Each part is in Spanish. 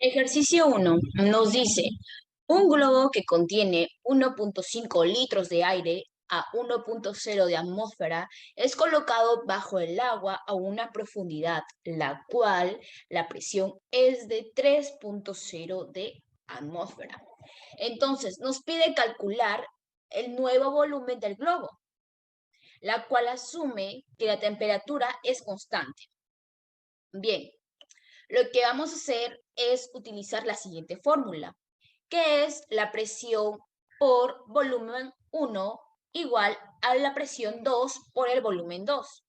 Ejercicio 1 nos dice, un globo que contiene 1.5 litros de aire a 1.0 de atmósfera es colocado bajo el agua a una profundidad, la cual la presión es de 3.0 de atmósfera. Entonces, nos pide calcular el nuevo volumen del globo, la cual asume que la temperatura es constante. Bien, lo que vamos a hacer es utilizar la siguiente fórmula, que es la presión por volumen 1 igual a la presión 2 por el volumen 2.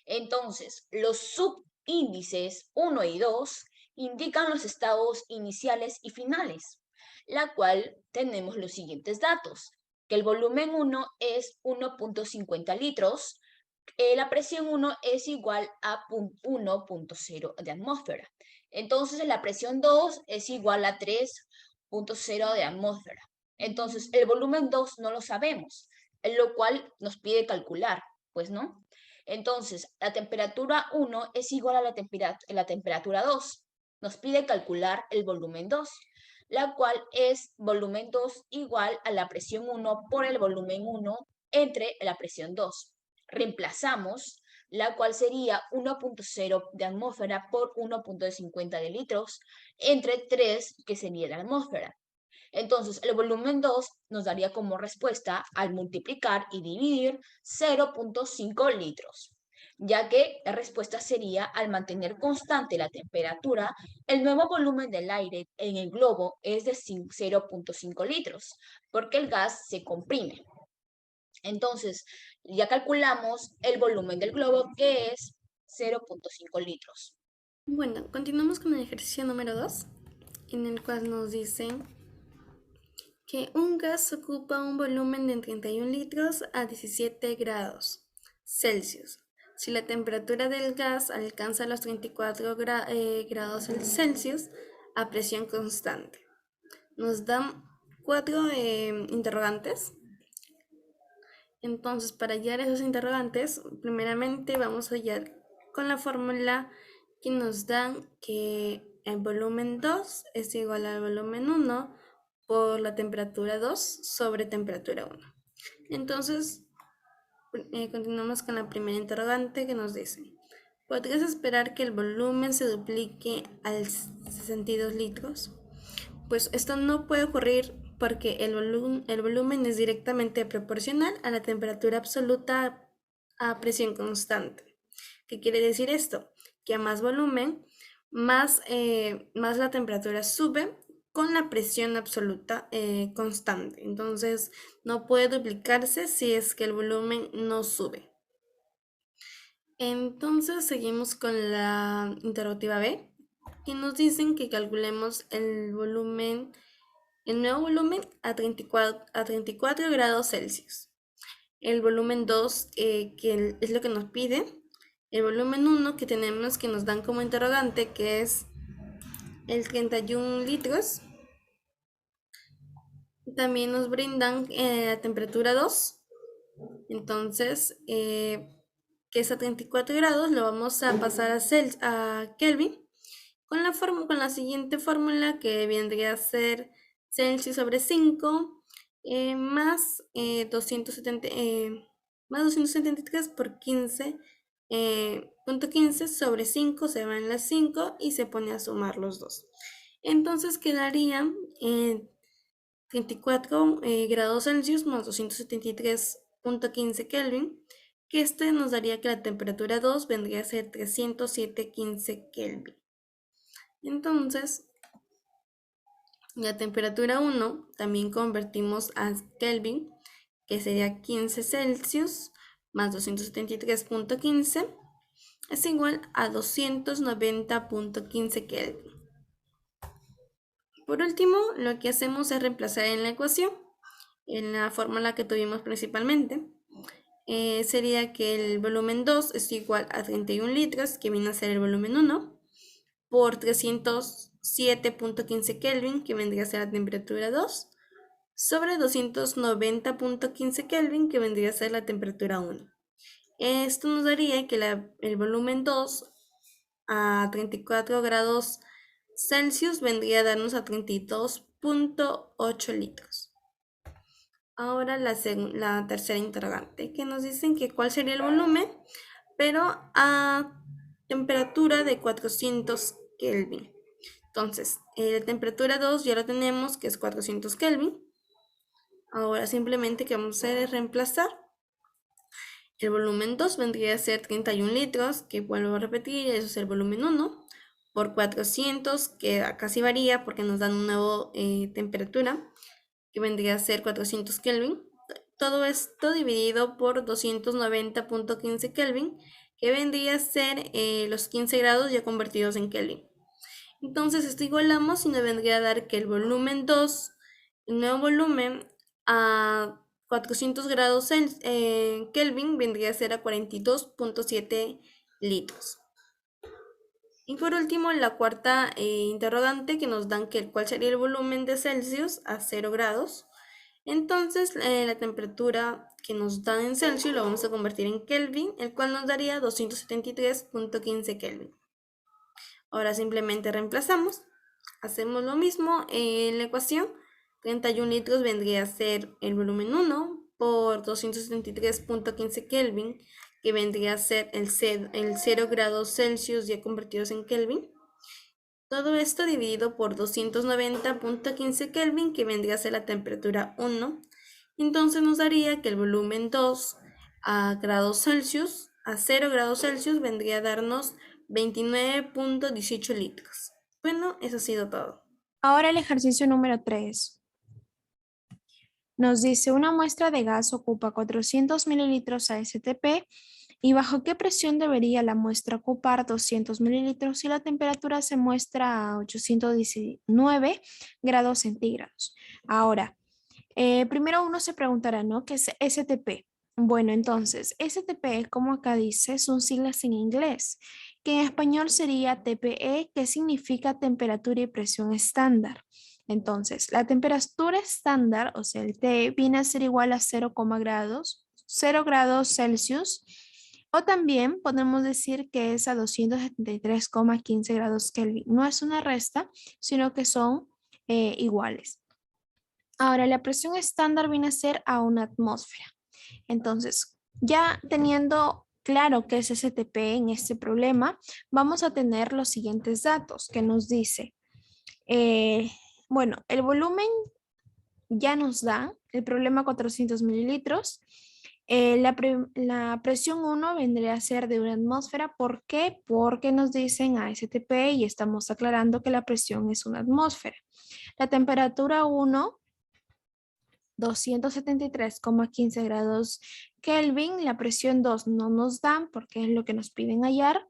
Entonces, los subíndices 1 y 2 indican los estados iniciales y finales, la cual tenemos los siguientes datos, que el volumen 1 es 1.50 litros, la presión 1 es igual a 1.0 de atmósfera. Entonces, la presión 2 es igual a 3.0 de atmósfera. Entonces, el volumen 2 no lo sabemos, lo cual nos pide calcular, pues, ¿no? Entonces, la temperatura 1 es igual a la temperatura 2. Nos pide calcular el volumen 2, la cual es volumen 2 igual a la presión 1 por el volumen 1 entre la presión 2. Reemplazamos, la cual sería 1.0 de atmósfera por 1.50 de litros entre 3, que sería la atmósfera. Entonces, el volumen 2 nos daría como respuesta, al multiplicar y dividir, 0.5 litros, ya que la respuesta sería, al mantener constante la temperatura, el nuevo volumen del aire en el globo es de 0.5 litros, porque el gas se comprime. Entonces, ya calculamos el volumen del globo, que es 0.5 litros. Bueno, continuamos con el ejercicio número 2, en el cual nos dicen que un gas ocupa un volumen de 31 litros a 17 grados Celsius. Si la temperatura del gas alcanza los 34 grados Celsius a presión constante. Nos dan cuatro interrogantes. Entonces, para hallar esos interrogantes, primeramente vamos a hallar con la fórmula que nos dan que el volumen 2 es igual al volumen 1 por la temperatura 2 sobre temperatura 1. Entonces, continuamos con la primera interrogante que nos dice, ¿podrías esperar que el volumen se duplique al 62 litros? Pues esto no puede ocurrir porque el volumen es directamente proporcional a la temperatura absoluta a presión constante. ¿Qué quiere decir esto? Que a más volumen, más la temperatura sube con la presión absoluta constante. Entonces, no puede duplicarse si es que el volumen no sube. Entonces, seguimos con la interrogativa B, que nos dicen que calculemos el nuevo volumen a 34 grados Celsius. El volumen 2, que es lo que nos pide. El volumen 1, que tenemos que nos dan como interrogante, que es el 31 litros. También nos brindan la temperatura 2. Entonces, que es a 34 grados, lo vamos a pasar a Kelvin con la siguiente fórmula, que vendría a ser Celsius sobre 5 más 270, más 273 por 15, punto 15 sobre 5, se van las 5 y se pone a sumar los dos. Entonces quedarían 34 grados Celsius más 273.15 Kelvin, que este nos daría que la temperatura 2 vendría a ser 307.15 Kelvin. Entonces, la temperatura 1 también convertimos a Kelvin, que sería 15 Celsius más 273.15, es igual a 290.15 Kelvin. Por último, lo que hacemos es reemplazar en la ecuación, en la fórmula que tuvimos principalmente. Sería que el volumen 2 es igual a 31 litros, que viene a ser el volumen 1, por 307.15 Kelvin, que vendría a ser la temperatura 2, sobre 290.15 Kelvin, que vendría a ser la temperatura 1. Esto nos daría que el volumen 2 a 34 grados Celsius vendría a darnos a 32.8 litros. Ahora la tercera interrogante, que nos dicen que cuál sería el volumen, pero a temperatura de 400 Kelvin. Entonces, la temperatura 2 ya la tenemos, que es 400 Kelvin. Ahora simplemente que vamos a hacer es reemplazar. El volumen 2 vendría a ser 31 litros, que vuelvo a repetir, eso es el volumen 1, por 400, que casi varía porque nos dan una nueva temperatura, que vendría a ser 400 Kelvin. Todo esto dividido por 290.15 Kelvin, que vendría a ser los 15 grados ya convertidos en Kelvin. Entonces esto igualamos y nos vendría a dar que el volumen 2, el nuevo volumen a 400 grados Kelvin vendría a ser a 42.7 litros. Y por último, la cuarta interrogante que nos dan que cuál sería el volumen de Celsius a 0 grados. Entonces, la temperatura que nos dan en Celsius lo vamos a convertir en Kelvin, el cual nos daría 273.15 Kelvin. Ahora simplemente reemplazamos. Hacemos lo mismo en la ecuación. 31 litros vendría a ser el volumen 1 por 273.15 Kelvin, que vendría a ser el 0 grados Celsius ya convertidos en Kelvin. Todo esto dividido por 290.15 Kelvin, que vendría a ser la temperatura 1. Entonces nos daría que el volumen 2 a grados Celsius, a 0 grados Celsius, vendría a darnos 29.18 litros. Bueno, eso ha sido todo. Ahora el ejercicio número 3. Nos dice una muestra de gas ocupa 400 mililitros ASTP y bajo qué presión debería la muestra ocupar 200 mililitros si la temperatura se muestra a 819 grados centígrados. Ahora, primero uno se preguntará, ¿no? ¿Qué es STP? Bueno, entonces, STP, como acá dice, son siglas en inglés, que en español sería TPE, que significa temperatura y presión estándar. Entonces, la temperatura estándar, o sea, el T, viene a ser igual a 0 grados Celsius, o también podemos decir que es a 273,15 grados Kelvin. No es una resta, sino que son iguales. Ahora, la presión estándar viene a ser a una atmósfera. Entonces, ya teniendo claro qué es STP en este problema, vamos a tener los siguientes datos que nos dice. Bueno, el volumen ya nos da el problema 400 mililitros. La presión 1 vendría a ser de una atmósfera. ¿Por qué? Porque nos dicen ASTP y estamos aclarando que la presión es una atmósfera. La temperatura 1, 273,15 grados Kelvin. La presión 2 no nos dan porque es lo que nos piden hallar.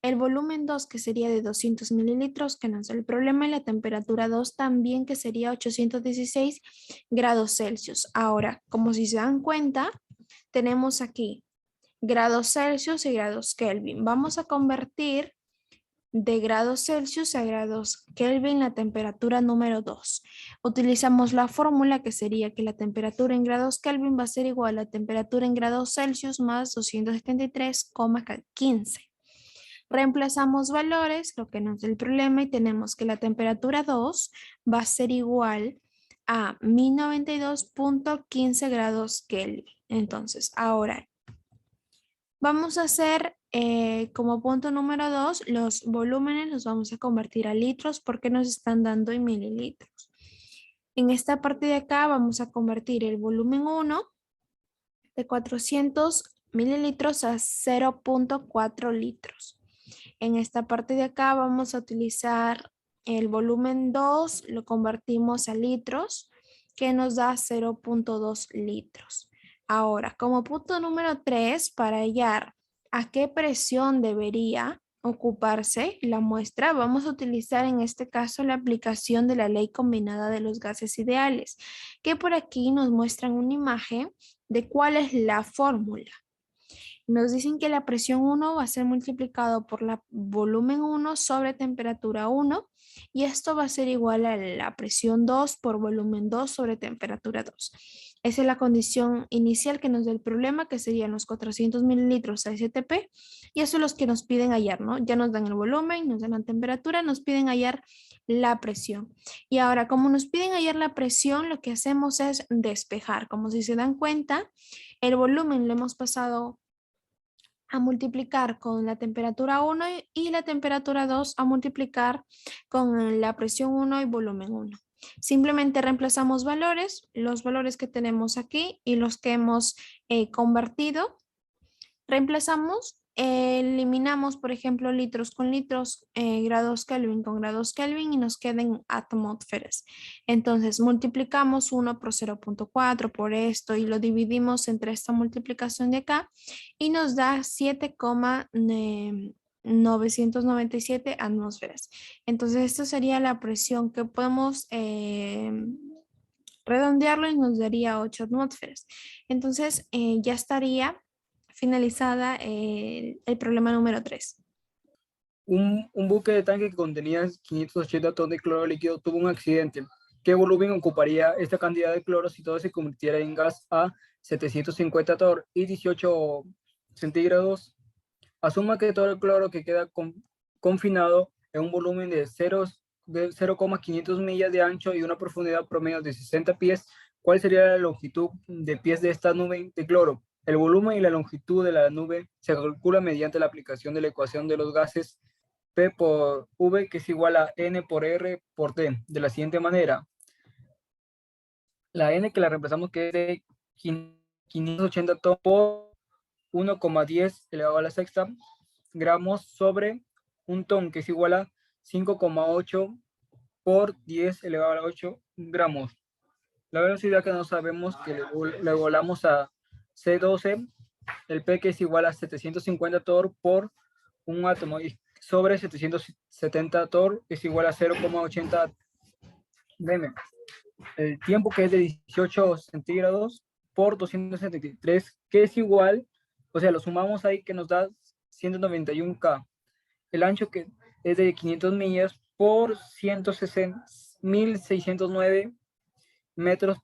El volumen 2 que sería de 200 mililitros que nos da el problema y la temperatura 2 también que sería 816 grados Celsius. Ahora, como si se dan cuenta, tenemos aquí grados Celsius y grados Kelvin. Vamos a convertir de grados Celsius a grados Kelvin la temperatura número 2. Utilizamos la fórmula que sería que la temperatura en grados Kelvin va a ser igual a la temperatura en grados Celsius más 273,15. Reemplazamos valores, lo que nos da el problema, y tenemos que la temperatura 2 va a ser igual a 1092.15 grados Kelvin. Entonces, ahora vamos a hacer como punto número 2, los volúmenes los vamos a convertir a litros porque nos están dando en mililitros. En esta parte de acá vamos a convertir el volumen 1 de 400 mililitros a 0.4 litros. En esta parte de acá vamos a utilizar el volumen 2, lo convertimos a litros, que nos da 0.2 litros. Ahora, como punto número 3, para hallar a qué presión debería ocuparse la muestra, vamos a utilizar en este caso la aplicación de la ley combinada de los gases ideales, que por aquí nos muestran una imagen de cuál es la fórmula. Nos dicen que la presión 1 va a ser multiplicado por la volumen 1 sobre temperatura 1 y esto va a ser igual a la presión 2 por volumen 2 sobre temperatura 2. Esa es la condición inicial que nos da el problema, que serían los 400 mililitros a STP, y eso es los que nos piden hallar, ¿no? Ya nos dan el volumen, nos dan la temperatura, nos piden hallar la presión. Y ahora, como nos piden hallar la presión, lo que hacemos es despejar. Como si se dan cuenta, el volumen lo hemos pasado a multiplicar con la temperatura 1 y la temperatura 2 a multiplicar con la presión 1 y volumen 1. Simplemente reemplazamos valores, los valores que tenemos aquí y los que hemos convertido. Reemplazamos, eliminamos, por ejemplo, litros con litros, grados Kelvin con grados Kelvin y nos quedan atmósferas. Entonces, multiplicamos 1 por 0.4 por esto y lo dividimos entre esta multiplicación de acá y nos da 7,997 atmósferas. Entonces, esto sería la presión que podemos redondearlo y nos daría 8 atmósferas. Entonces, ya estaría finalizada el problema número 3. Un buque de tanque que contenía 580 toneladas de cloro líquido tuvo un accidente. ¿Qué volumen ocuparía esta cantidad de cloro si todo se convirtiera en gas a 750 torr y 18 centígrados? Asuma que todo el cloro que queda confinado en un volumen de 0,500 millas de ancho y una profundidad promedio de 60 pies. ¿Cuál sería la longitud de pies de esta nube de cloro? El volumen y la longitud de la nube se calcula mediante la aplicación de la ecuación de los gases P por V, que es igual a N por R por T, de la siguiente manera. La N que la reemplazamos, que es de 580 toneladas por 1,10 elevado a la sexta gramos sobre un ton, que es igual a 5,8 por 10 elevado a la 8 gramos. La velocidad que no sabemos, que le volamos a C12, el P, que es igual a 750 torr por un átomo, y sobre 770 torr es igual a 0,80 dm. El tiempo, que es de 18 centígrados por 273, que es igual, o sea, lo sumamos ahí, que nos da 191 K. El ancho, que es de 500 millas por 160.609 metros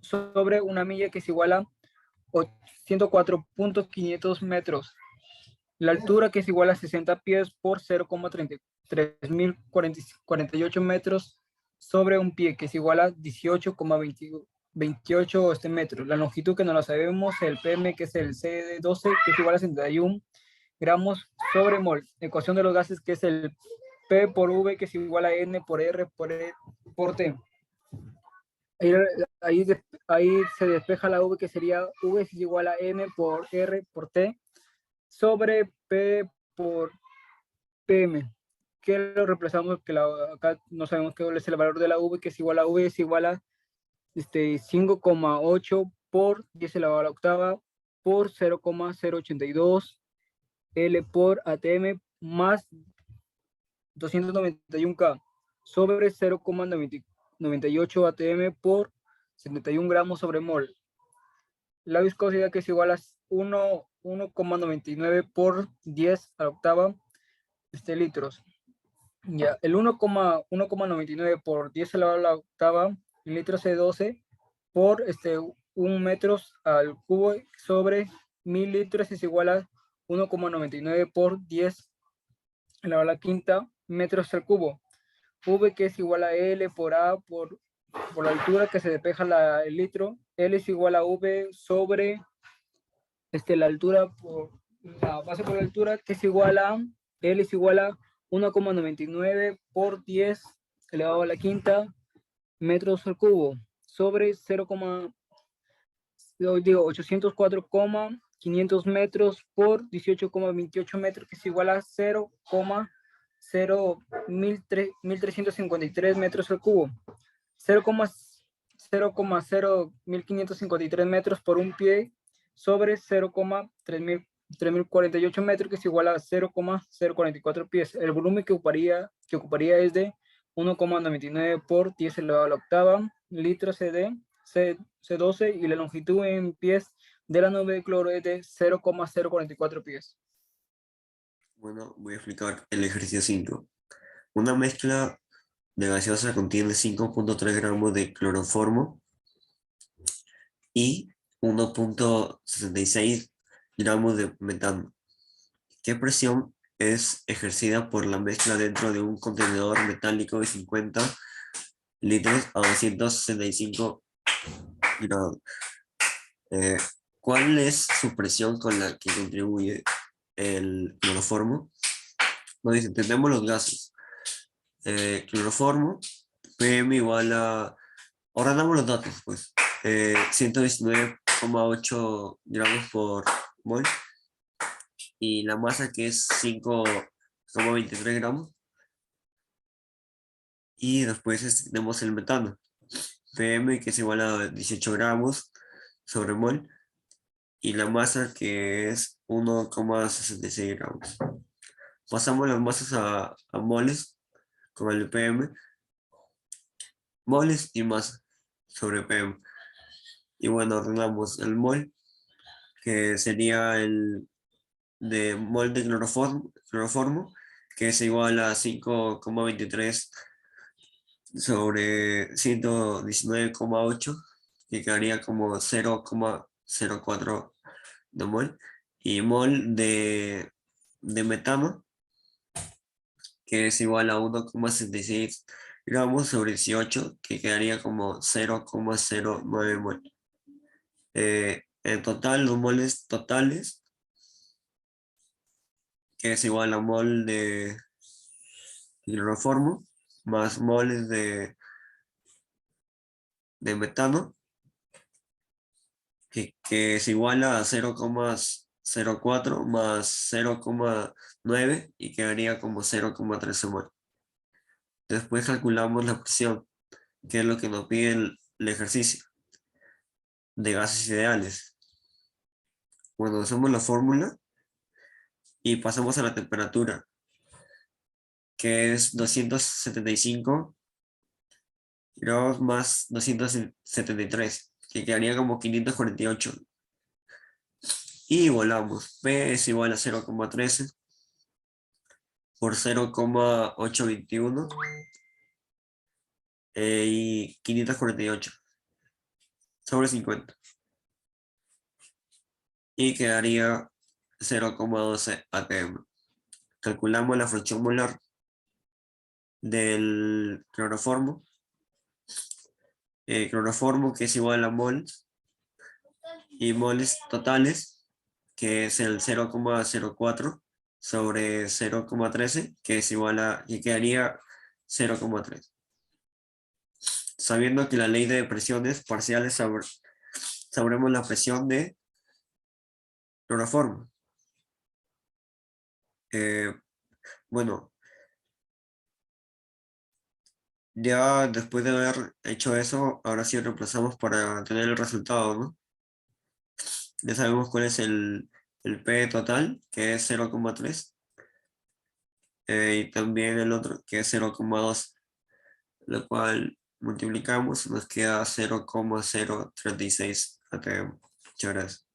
sobre una milla, que es igual a 104.500 metros. La altura, que es igual a 60 pies por 0,33.048 metros sobre un pie, que es igual a 18,28 metros. La longitud, que no la sabemos, el PM, que es el C12, que es igual a 71 gramos sobre mol. Ecuación de los gases, que es el P por V, que es igual a N por R por T. Ahí se despeja la V, que sería V es igual a N por R por T sobre P por PM. Que lo reemplazamos, que acá no sabemos qué es el valor de la V, que es igual a V es igual a 5,8 por 10 elevado a la octava por 0,082 L por ATM más 291K sobre 0,98 ATM por 71 gramos sobre mol. La viscosidad, que es igual a 1,99 por 10 a la octava litros. Ya, el 1,99 por 10 elevado a la octava litros C12 por 1 metros al cubo sobre 1000 litros es igual a 1,99 por 10 elevado a la quinta metros al cubo. V, que es igual a L por A por la altura que se despeja el litro. L es igual a V sobre la altura por la base por la altura, que es igual a L es igual a 1,99 por 10 elevado a la quinta metros al cubo sobre 804,500 metros por 18,28 metros, que es igual a 0,01353 metros al cubo. 0,01553 metros por un pie sobre 0,3048 metros, que es igual a 0,044 pies. El volumen que ocuparía es de 1,99 por 10 elevado a la octava litros C12, y la longitud en pies de la nube de cloro es de 0,044 pies. Bueno, voy a explicar el ejercicio 5. Una mezcla de gaseosa contiene 5.3 gramos de cloroformo y 1.66 gramos de metano. ¿Qué presión es ejercida por la mezcla dentro de un contenedor metálico de 50 litros a 265 grados? ¿Cuál es su presión con la que contribuye el cloroformo? Nos dice, entendemos los gases. Cloroformo, PM igual a... Ahora damos los datos, pues. 119,8 gramos por mol. Y la masa que es 5,23 gramos. Y después tenemos el metano. PM que es igual a 18 gramos sobre mol. Y la masa que es 1,66 gramos. Pasamos las masas a moles con el PM. Moles y masa sobre PM. Y bueno, ordenamos el mol, que sería el de mol de cloroformo, que es igual a 5,23 sobre 119,8, que quedaría como 0,04 de mol. Y mol de metano, que es igual a 1,66 gramos sobre 18, que quedaría como 0,09 mol. En total, los moles totales, que es igual a mol de cloroformo, más moles de metano, que es igual a 0,04 más 0,9 y quedaría como 0,13 mol. Después calculamos la presión, que es lo que nos pide el ejercicio de gases ideales. Bueno, hacemos la fórmula y pasamos a la temperatura, que es 275 grados más 273, que quedaría como 548. Y igualamos. P es igual a 0,13 por 0,821 y 548 sobre 50. Y quedaría 0,12 atm. Calculamos la fracción molar del cloroformo. Cloroformo que es igual a moles y moles totales, que es el 0,04 sobre 0,13, que es igual a, y quedaría 0,3. Sabiendo que la ley de presiones parciales sabremos la presión de cloroformo. Bueno, ya después de haber hecho eso, ahora sí reemplazamos para tener el resultado, ¿no? Ya sabemos cuál es el P total, que es 0,3. Y también el otro, que es 0,2. Lo cual multiplicamos, nos queda 0,036 atm. Muchas gracias.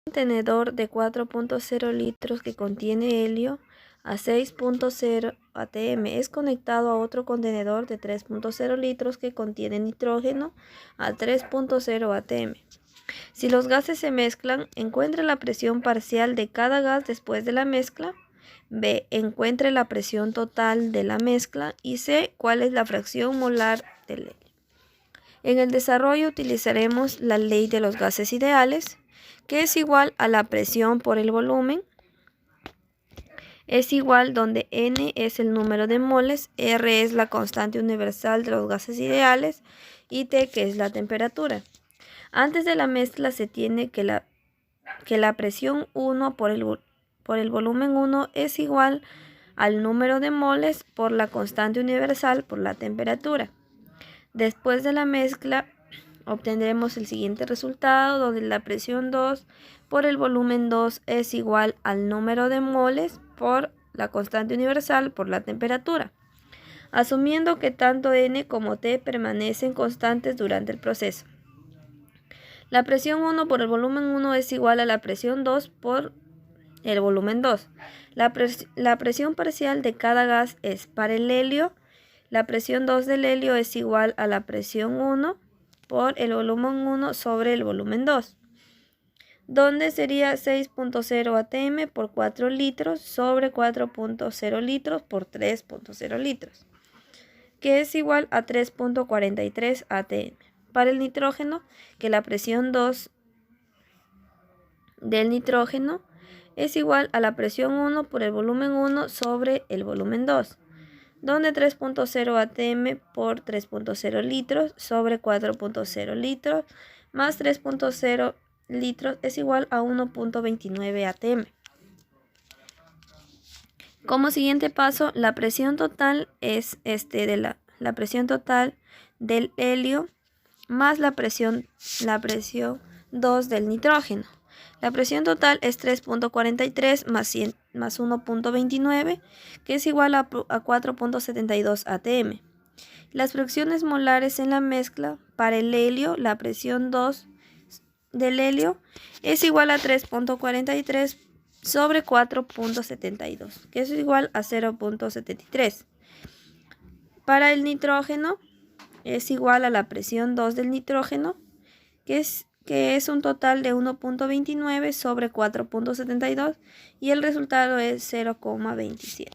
Un contenedor de 4.0 litros que contiene helio a 6.0 atm es conectado a otro contenedor de 3.0 litros que contiene nitrógeno a 3.0 atm. Si los gases se mezclan, encuentre la presión parcial de cada gas después de la mezcla. B. Encuentre la presión total de la mezcla. Y C. ¿Cuál es la fracción molar del helio? En el desarrollo utilizaremos la ley de los gases ideales, que es igual a la presión por el volumen. Es igual donde N es el número de moles, R es la constante universal de los gases ideales y T, que es la temperatura. Antes de la mezcla se tiene que la presión 1 por el volumen 1 es igual al número de moles por la constante universal por la temperatura. Después de la mezcla obtendremos el siguiente resultado, donde la presión 2 por el volumen 2 es igual al número de moles por la constante universal por la temperatura, asumiendo que tanto N como T permanecen constantes durante el proceso. La presión 1 por el volumen 1 es igual a la presión 2 por el volumen 2. La presión parcial de cada gas es para el helio. La presión 2 del helio es igual a la presión 1 por el volumen 1 sobre el volumen 2, donde sería 6.0 atm por 4 litros sobre 4.0 litros por 3.0 litros, que es igual a 3.43 atm. Para el nitrógeno, que la presión 2 del nitrógeno es igual a la presión 1 por el volumen 1 sobre el volumen 2, donde 3.0 atm por 3.0 litros sobre 4.0 litros más 3.0 litros es igual a 1.29 atm. Como siguiente paso, la presión total es la presión total del helio más la presión 2 del nitrógeno. La presión total es 3.43 más 1.29, que es igual a 4.72 atm. Las fracciones molares en la mezcla para el helio, la presión 2 del helio es igual a 3.43 sobre 4.72, que es igual a 0.73. Para el nitrógeno es igual a la presión 2 del nitrógeno, que es un total de 1.29 sobre 4.72 y el resultado es 0.27.